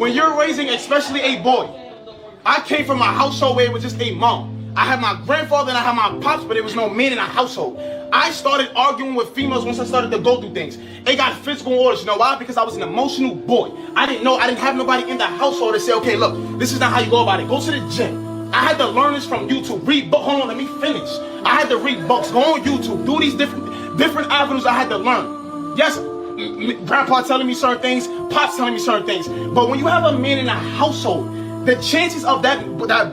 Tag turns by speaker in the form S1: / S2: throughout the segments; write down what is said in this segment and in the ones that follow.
S1: when you're raising especially a boy, I came from a household where it was just a mom. I had my grandfather and I had my pops, but there was no man in the household. I started arguing with females once I started to go through things. It got physical orders. You know why? Because I was an emotional boy. I didn't have nobody in the household to say, okay, look, this is not how you go about it. Go to the gym. I had to learn this from YouTube. Read books. Hold on, let me finish. I had to read books, go on YouTube, do these different avenues I had to learn. Yes, grandpa telling me certain things, pops telling me certain things. But when you have a man in a household, the chances of that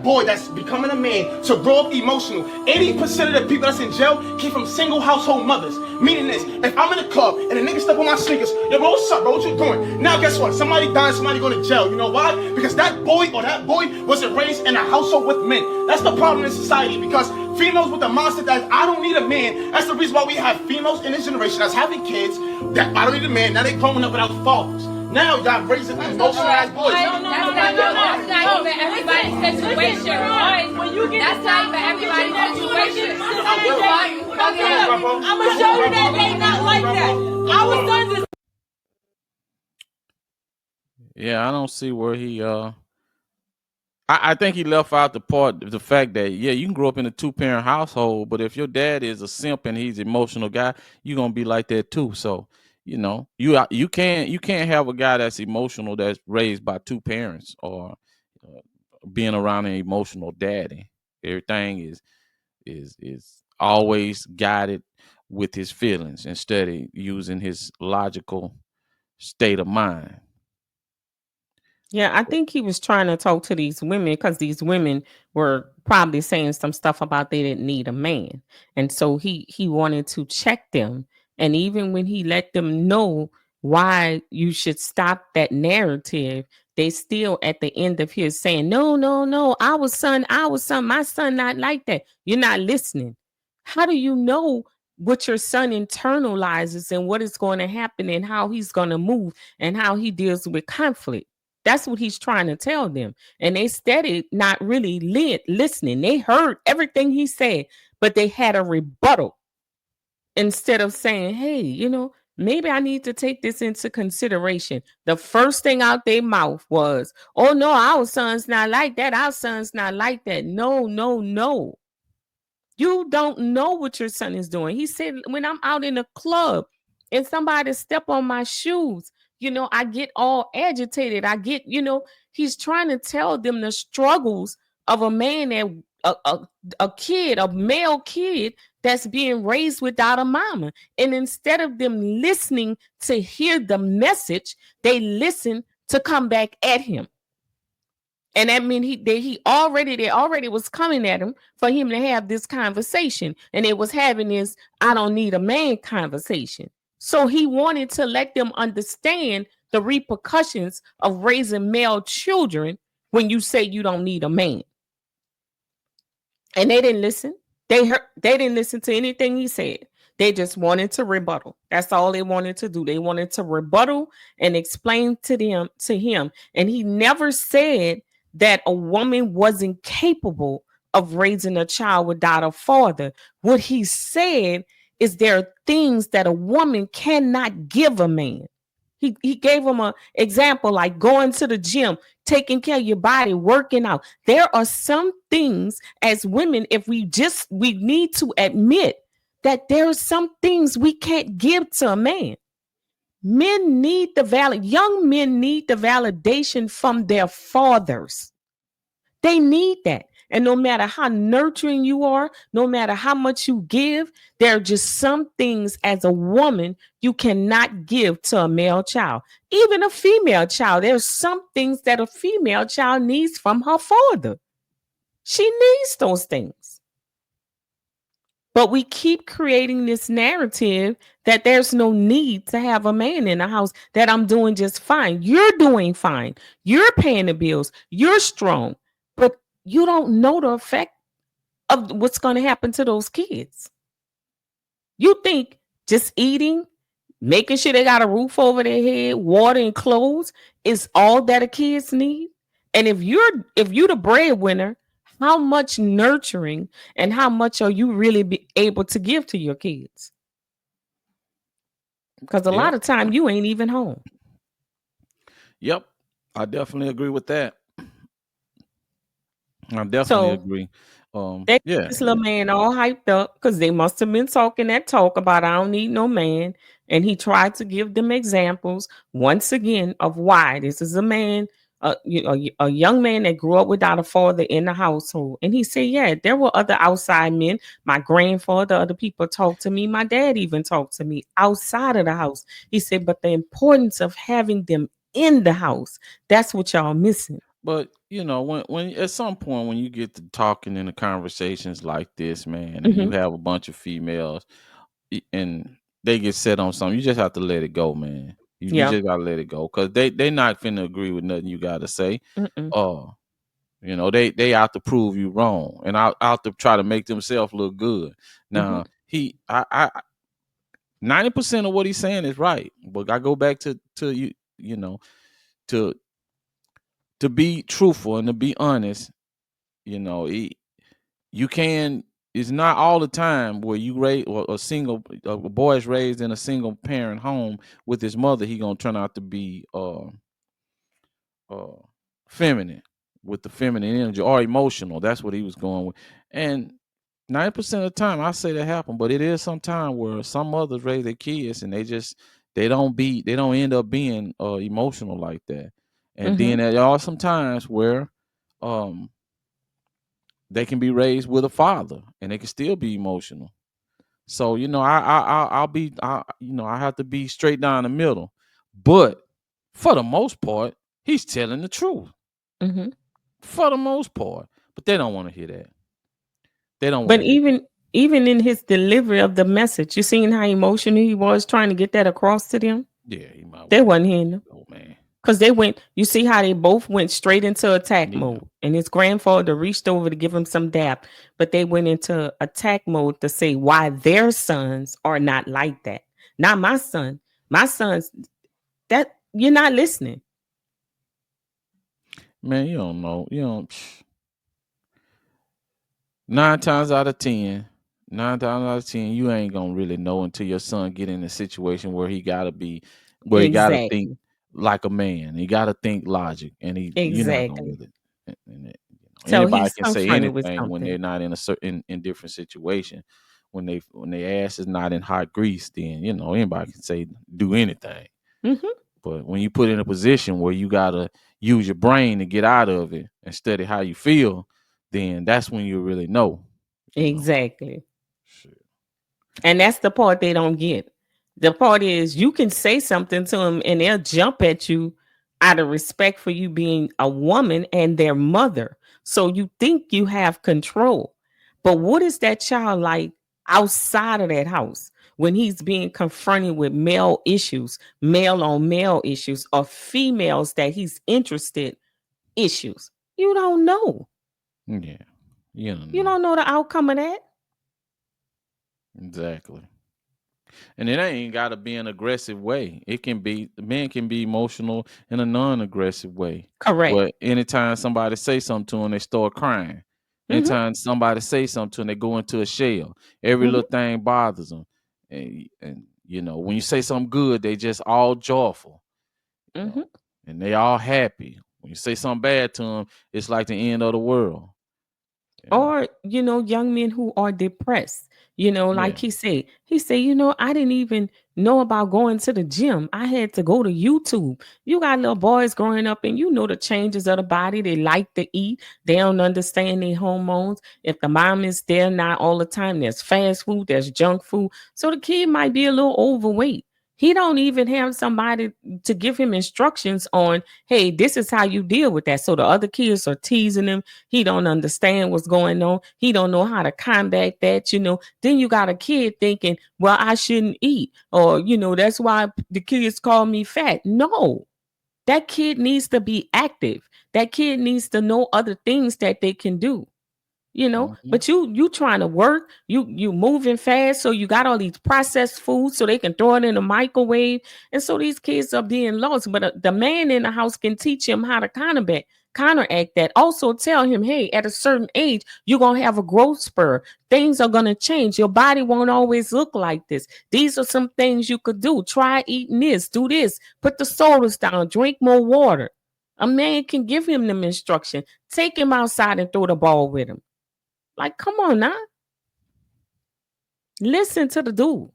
S1: boy that's becoming a man to grow up emotional, 80% of the people that's in jail came from single household mothers. Meaning this, if I'm in a club and a nigga step on my sneakers, yo bro, what's up bro, what you doing? Now guess what, somebody died, somebody go to jail. You know why? Because that boy wasn't raised in a household with men. That's the problem in society, because females with the mindset that I don't need a man. That's the reason why we have females in this generation that's having kids that I don't need a man. Now they growing up without fathers. Now y'all raising emotionalized boys.
S2: That's not even everybody's situation. That's not even everybody's situation.
S3: I'm gonna show you that they not like that. Our sons is.
S4: Yeah, I don't see where he. I think he left out the fact that you can grow up in a 2-parent household, but if your dad is a simp and he's an emotional guy, you're gonna be like that too. So. You can't have a guy that's emotional that's raised by 2 parents or being around an emotional daddy. Everything is always guided with his feelings instead of using his logical state of mind.
S5: Yeah, I think he was trying to talk to these women because these women were probably saying some stuff about they didn't need a man. And so he wanted to check them. And even when he let them know why you should stop that narrative, they still at the end of his saying, no, our son, my son not like that. You're not listening. How do you know what your son internalizes and what is going to happen and how he's going to move and how he deals with conflict? That's what he's trying to tell them. And they steady not really listening. They heard everything he said, but they had a rebuttal. Instead of saying, hey, maybe I need to take this into consideration. The first thing out their mouth was, oh, no, our son's not like that. Our son's not like that. No. You don't know what your son is doing. He said, when I'm out in a club and somebody step on my shoes, I get all agitated. I get, he's trying to tell them the struggles of a man that a male kid that's being raised without a mama. And instead of them listening to hear the message, they listen to come back at him. And that means they already was coming at him for him to have this conversation. And it was having this, I don't need a man conversation. So he wanted to let them understand the repercussions of raising male children when you say you don't need a man. And they didn't listen. They didn't listen to anything he said. They just wanted to rebuttal. That's all they wanted to do. They wanted to rebuttal and explain to him. And he never said that a woman wasn't capable of raising a child without a father. What he said is there are things that a woman cannot give a man. He gave him an example like going to the gym, taking care of your body, working out. There are some things as women, if we need to admit that there are some things we can't give to a man. Young men need the validation from their fathers. They need that. And no matter how nurturing you are, no matter how much you give, there are just some things as a woman you cannot give to a male child. Even a female child, there's some things that a female child needs from her father. She needs those things. But we keep creating this narrative that there's no need to have a man in the house, that I'm doing just fine. You're doing fine. You're paying the bills. You're strong. But you don't know the effect of what's going to happen to those kids. You think just eating, making sure they got a roof over their head, water and clothes is all that a kids need? And if you're the breadwinner, how much nurturing and how much are you really be able to give to your kids? Because a lot of time you ain't even home.
S4: Yep. I definitely agree with that. I definitely
S5: So
S4: agree.
S5: they got
S4: Yeah,
S5: this little man all hyped up because they must have been talking that talk about I don't need no man. And he tried to give them examples once again of why this is a man, a young man that grew up without a father in the household. And he said, yeah, there were other outside men. My grandfather, other people talked to me. My dad even talked to me outside of the house. He said, but the importance of having them in the house, that's what y'all missing.
S4: but when at some point when you get to talking in the conversations like this, man, and you
S5: Hmm.
S4: have a bunch of females and they get set on something, you just have to let it go, man. You
S5: Yeah.
S4: just gotta let it go because they not finna agree with nothing you gotta say.
S5: Mm-mm.
S4: Uh, they out to prove you wrong and out to try to make themselves look good.
S5: Hmm.
S4: Now he I 90% of what he's saying is right, but I go back to you know to be truthful and to be honest. You know, you can. It's not all the time where you raise or a boy is raised in a single parent home with his mother. He gonna turn out to be uh feminine with the feminine energy or emotional. That's what he was going with. And 90% of the time, I say that happen, but it is some time where some mothers raise their kids and they don't end up being emotional like that. And
S5: Hmm.
S4: then there are some times where um they can be raised with a father and they can still be emotional. So I'll be I have to be straight down the middle, but for the most part, he's telling the truth
S5: Hmm.
S4: for the most part. But they don't want to hear that. They don't want
S5: But
S4: to hear that.
S5: even in his delivery of the message, you seen how emotional he was trying to get that across to them?
S4: Yeah, he might
S5: They
S4: want to
S5: wasn't hearing them.
S4: go, man.
S5: Because they went, you see how they both went straight into attack
S4: Yeah,
S5: mode. And his grandfather reached over to give him some dap, but they went into attack mode to say why their sons are not like that. Not my son. My son's that you're not listening.
S4: man, you don't know. You don't. 9 times out of 10, 9 times out of 10, you ain't gonna really know until your son get in a situation where he gotta think
S5: Exactly.
S4: like a man. He gotta think logic, and you're not gonna
S5: Exactly.
S4: really.
S5: So
S4: Anybody
S5: he's
S4: can say
S5: confronted with
S4: anything when
S5: something.
S4: they're not in a certain in different situation. When their ass is not in hot grease, then anybody can say do anything.
S5: Hmm.
S4: But when you put in a position where you gotta use your brain to get out of it and study how you feel, then that's when you really know. You know,
S5: Exactly.
S4: shit.
S5: And that's the part they don't get. The part is you can say something to them and they'll jump at you out of respect for you being a woman and their mother. So you think you have control. But what is that child like outside of that house when he's being confronted with male issues, male on male issues, or females that he's interested issues? You don't know.
S4: Yeah, you don't
S5: You
S4: know
S5: don't know the outcome of that.
S4: exactly. And it ain't got to be an aggressive way. It can be the man can be emotional in a non-aggressive way.
S5: Correct.
S4: But anytime somebody say something to them, they start crying.
S5: Hmm.
S4: Anytime somebody say something to them, they go into a shell. Every
S5: Hmm.
S4: little thing bothers them. And when you say something good, they just all joyful. You know,
S5: Hmm.
S4: and they all happy. When you say something bad to them, it's like the end of the world. You know.
S5: Or young men who are depressed, like
S4: Yeah.
S5: he said, I didn't even know about going to the gym. I had to go to YouTube. You got little boys growing up and the changes of the body. They like to eat. They don't understand their hormones. If the mom is there not all the time, there's fast food, there's junk food, so the kid might be a little overweight. He don't even have somebody to give him instructions on, hey, this is how you deal with that. So the other kids are teasing him. He don't understand what's going on. He don't know how to combat that. Then you got a kid thinking, well, I shouldn't eat, or that's why the kids call me fat. No, that kid needs to be active. That kid needs to know other things that they can do.
S4: Mhm.
S5: But you trying to work, you moving fast, so you got all these processed foods so they can throw it in the microwave, and so these kids are being lost. But the man in the house can teach him how to counteract that. Also tell him, hey, at a certain age you're gonna have a growth spur. Things are gonna change. Your body won't always look like this. These are some things you could do. Try eating this, do this, put the sodas down, drink more water. A man can give him them instruction. Take him outside and throw the ball with him. Like, come on now. Listen to the dude.